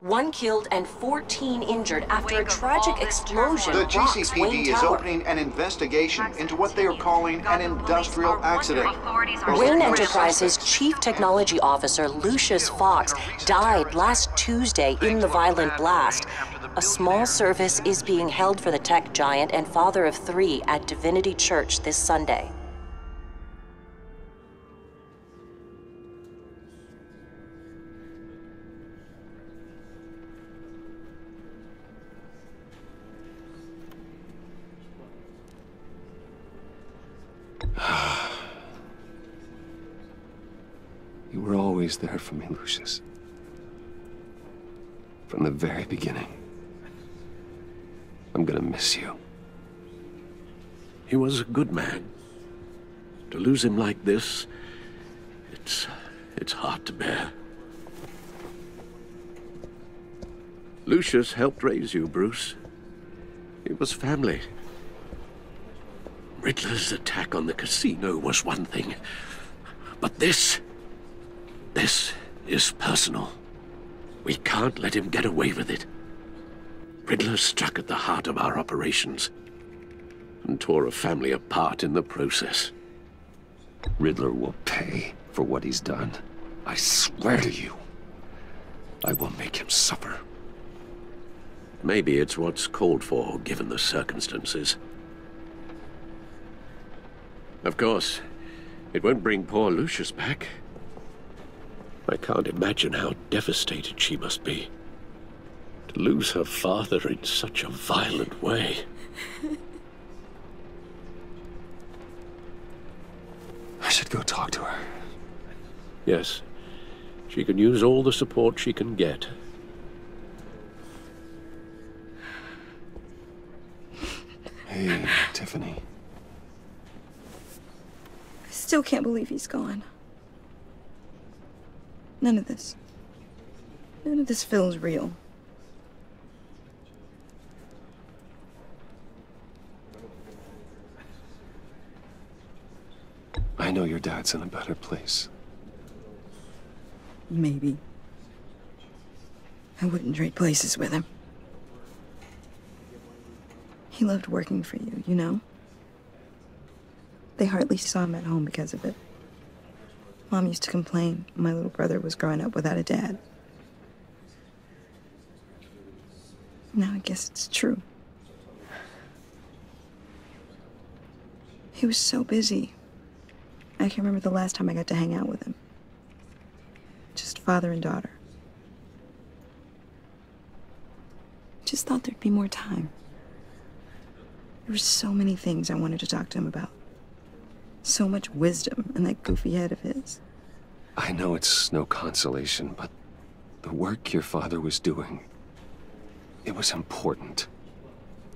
1 killed and 14 injured after a tragic explosion The rocks Wayne GCPD is Tower. opening an investigation into what they are calling an industrial accident. Wayne Enterprises' Chief Technology Officer Lucius Fox died last Tuesday in the violent blast. A small service is being held for the tech giant and father of 3 at Divinity Church this Sunday. You were always there for me, Lucius. From the very beginning. I'm gonna miss you. He was a good man. To lose him like this, it's hard to bear. Lucius helped raise you, Bruce. It was family. Riddler's attack on the casino was one thing, but this is personal. We can't let him get away with it. Riddler struck at the heart of our operations and tore a family apart in the process. Riddler will pay for what he's done. I swear to you, I will make him suffer. Maybe it's what's called for, given the circumstances. Of course, it won't bring poor Lucius back. I can't imagine how devastated she must be. To lose her father in such a violent way. I should go talk to her. Yes, she can use all the support she can get. Hey, Tiffany. I still can't believe he's gone. None of this feels real. I know your dad's in a better place. Maybe. I wouldn't trade places with him. He loved working for you, you know? They hardly saw him at home because of it. Mom used to complain my little brother was growing up without a dad. Now I guess it's true. He was so busy. I can't remember the last time I got to hang out with him. Just father and daughter. Just thought there'd be more time. There were so many things I wanted to talk to him about. So much wisdom in that goofy head of his. I know it's no consolation, but the work your father was doing, it was important.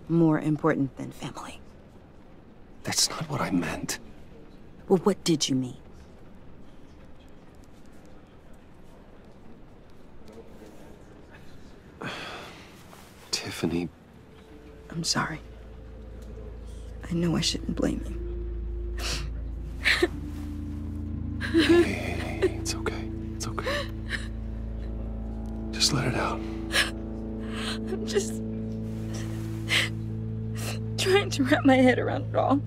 More important than family. That's not what I meant. Well, what did you mean? Tiffany. I'm sorry. I know I shouldn't blame you. Hey, it's okay. It's okay. Just let it out. I'm just trying to wrap my head around it all.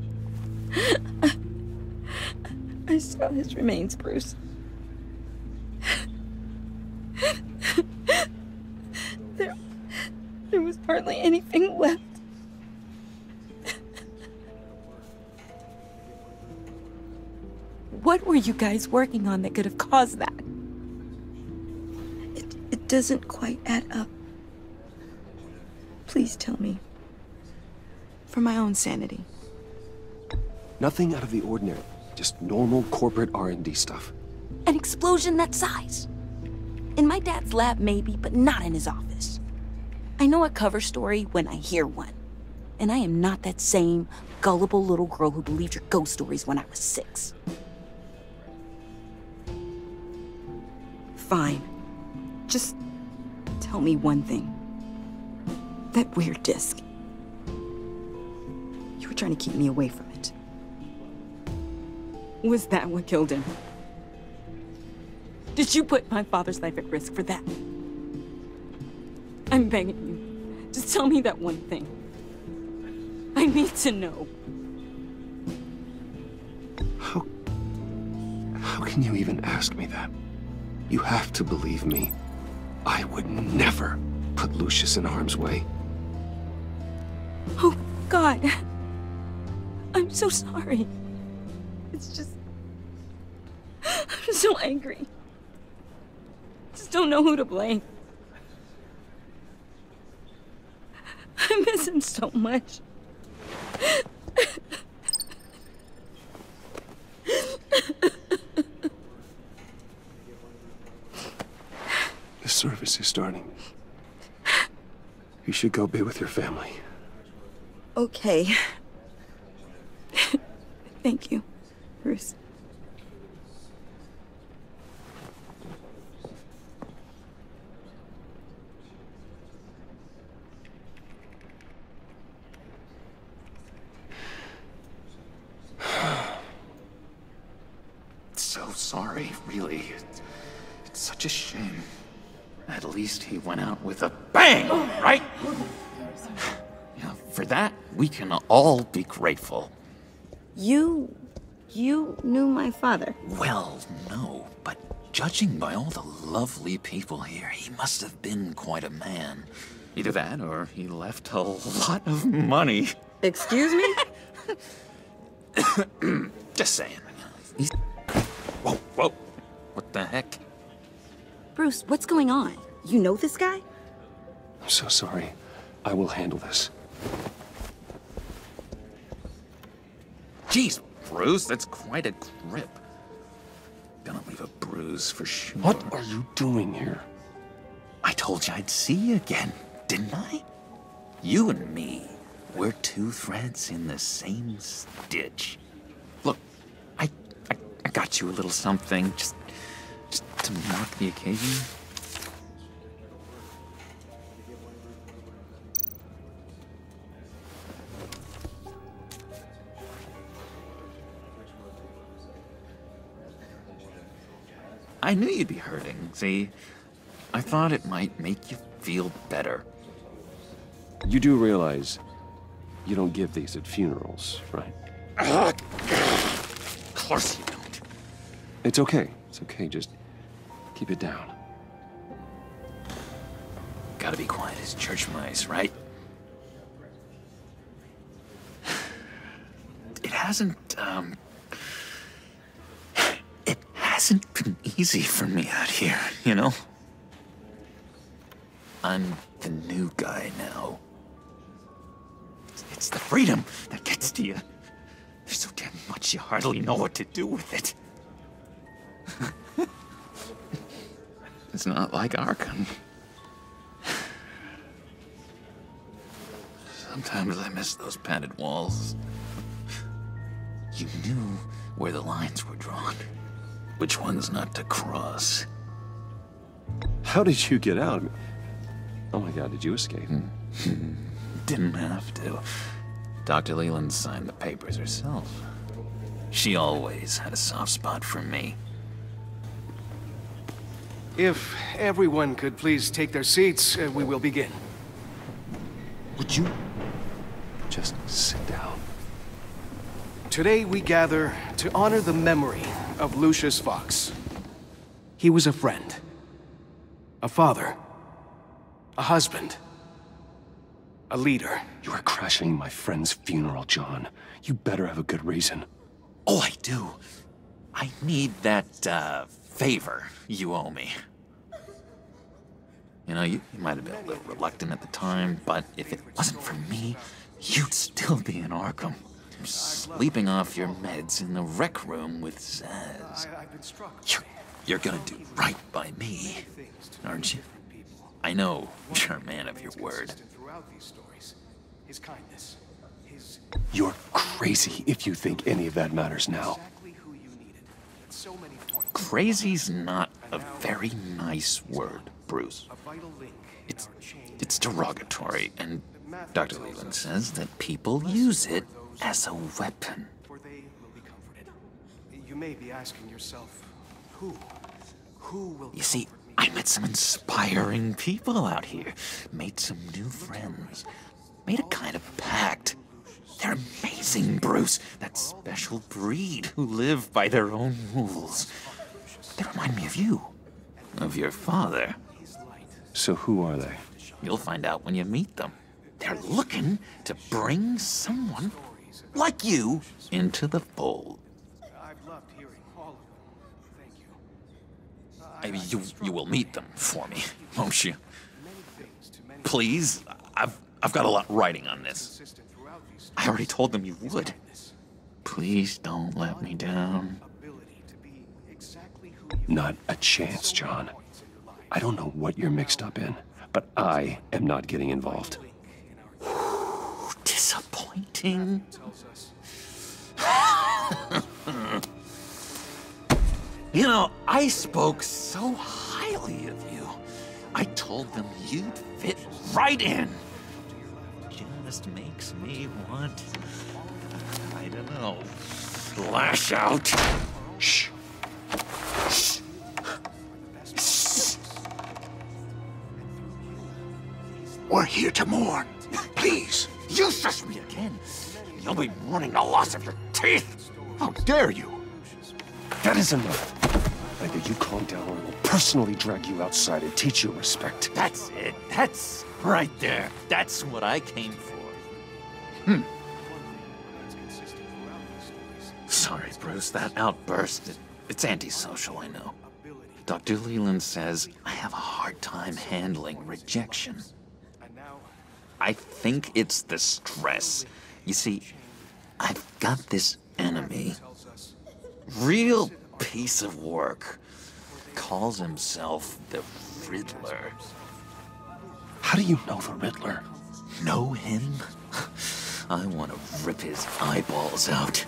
I saw his remains, Bruce. There was hardly anything left. What were you guys working on that could have caused that? It doesn't quite add up. Please tell me. For my own sanity. Nothing out of the ordinary. Just normal corporate R&D stuff. An explosion that size. In my dad's lab, maybe, but not in his office. I know a cover story when I hear one. And I am not that same gullible little girl who believed your ghost stories when I was 6. Fine. Just tell me one thing. That weird disc. You were trying to keep me away from it. Was that what killed him? Did you put my father's life at risk for that? I'm begging you. Just tell me that one thing. I need to know. How can you even ask me that? You have to believe me. I would never put Lucius in harm's way. Oh, God. I'm so sorry. It's just... I'm so angry. Just don't know who to blame. I miss him so much. The service is starting. You should go be with your family. Okay. Thank you, Bruce. So sorry, really. It's such a shame. At least he went out with a bang, right? Yeah, for that, we can all be grateful. You knew my father. Well, no, but judging by all the lovely people here, he must have been quite a man. Either that, or he left a lot of money. Excuse me? Just saying. Whoa, whoa. What the heck? Bruce, what's going on? You know this guy? I'm so sorry. I will handle this. Jeez, Bruce, that's quite a grip. Gonna leave a bruise for sure. What are you doing here? I told you I'd see you again, didn't I? You and me, we're two threads in the same stitch. Look, I got you a little something, just to mark the occasion. I knew you'd be hurting, see? I thought it might make you feel better. You do realize you don't give these at funerals, right? Of course you don't. It's okay. It's okay. Just keep it down. Gotta be quiet as church mice, right? It hasn't been easy for me out here, you know? I'm the new guy now. It's the freedom that gets to you. There's so damn much you hardly know what to do with it. It's not like Arkham. Sometimes I miss those padded walls. You knew where the lines were drawn. Which ones not to cross. How did you get out? Oh my God, did you escape? Didn't have to. Dr. Leland signed the papers herself. She always had a soft spot for me. If everyone could please take their seats, we will begin. Would you just sit down? Today we gather to honor the memory of Lucius Fox. He was a friend, a father, a husband, a leader. You are crashing my friend's funeral, John. You better have a good reason. Oh, I do. I need that, favor you owe me. You know, you might have been a little reluctant at the time, but if it wasn't for me, you'd still be in Arkham. Sleeping off your meds in the rec room with Zaz. You're gonna do right by me, aren't you? I know you're a man of your word. You're crazy if you think any of that matters now. Crazy's not a very nice word, Bruce. It's derogatory, and Dr. Leland says that people use it as a weapon. For they will be comforted. You may be asking yourself, who will You see, comfort I met some inspiring people out here. Made some new friends. Made a kind of pact. They're amazing, Bruce. That special breed who live by their own rules. They remind me of you. Of your father. So who are they? You'll find out when you meet them. They're looking to bring someone like you into the fold. I've loved hearing all of them. Thank you. You will meet them for me, won't you? Please? I've got a lot writing on this. I already told them you would. Please don't let me down. Not a chance, John. I don't know what you're mixed up in, but I am not getting involved. Disappointing. You know, I spoke so highly of you. I told them you'd fit right in. Just makes me want, I don't know, lash out. Shh. Shh. Shh. We're here to mourn. Please. You shush me again. You'll be mourning the loss of your teeth. How dare you? That is enough. Either you calm down or I will personally drag you outside and teach you respect. That's it. That's right there. That's what I came for. Sorry, Bruce, that outburst, it's antisocial, I know. Dr. Leland says I have a hard time handling rejection. I think it's the stress. You see, I've got this enemy. Real piece of work. Calls himself the Riddler. How do you know the Riddler? Know him? I want to rip his eyeballs out.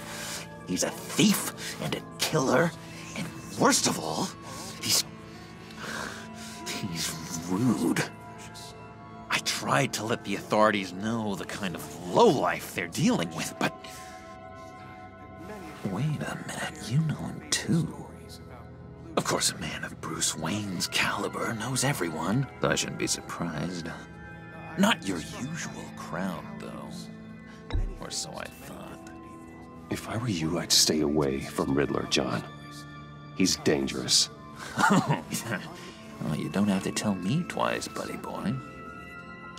He's a thief and a killer, and worst of all, he's rude. I tried to let the authorities know the kind of lowlife they're dealing with, but... Wait a minute, you know him too. Of course, a man of Bruce Wayne's caliber knows everyone, so I shouldn't be surprised. Not your usual crowd, though. Or so I thought. If I were you, I'd stay away from Riddler, John. He's dangerous. Well, you don't have to tell me twice, buddy boy.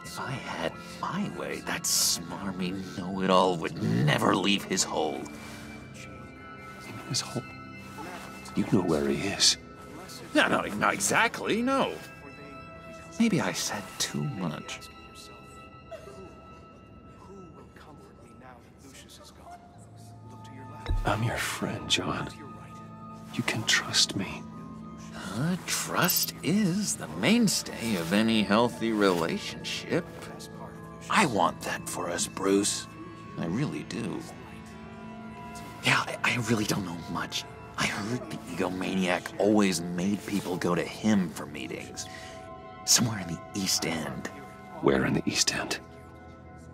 If I had my way, that smarmy know-it-all would never leave his hole. His hole? You know where he is. No, not exactly, no. Maybe I said too much. I'm your friend, John. You can trust me. Trust is the mainstay of any healthy relationship. I want that for us, Bruce. I really do. Yeah, I really don't know much. I heard the egomaniac always made people go to him for meetings. Somewhere in the East End. Where in the East End?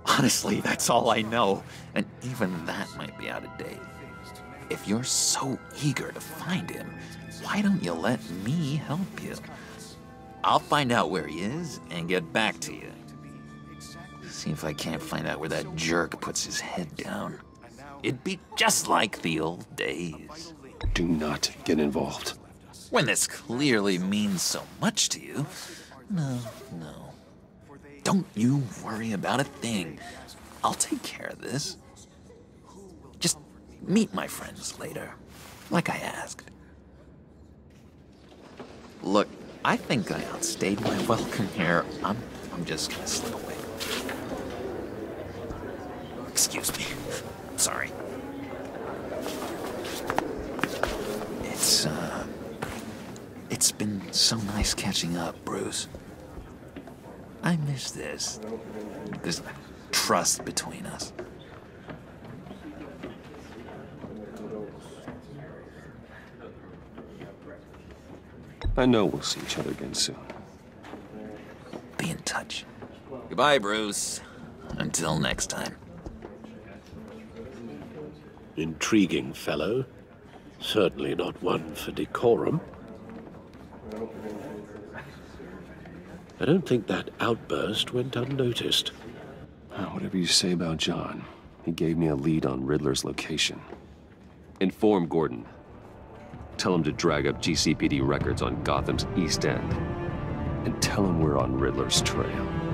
Honestly, that's all I know. And even that might be out of date. If you're so eager to find him, why don't you let me help you? I'll find out where he is and get back to you. See if I can't find out where that jerk puts his head down. It'd be just like the old days. Do not get involved. When this clearly means so much to you. No. Don't you worry about a thing. I'll take care of this. Just meet my friends later, like I asked. Look, I think I outstayed my welcome here. I'm just gonna slip away. Excuse me. Sorry. It's been so nice catching up, Bruce. I miss this trust between us. I know we'll see each other again soon. Be in touch. Goodbye, Bruce. Until next time. Intriguing fellow. Certainly not one for decorum. I don't think that outburst went unnoticed. Whatever you say about John, he gave me a lead on Riddler's location. Inform Gordon. Tell him to drag up GCPD records on Gotham's East End. And tell him we're on Riddler's trail.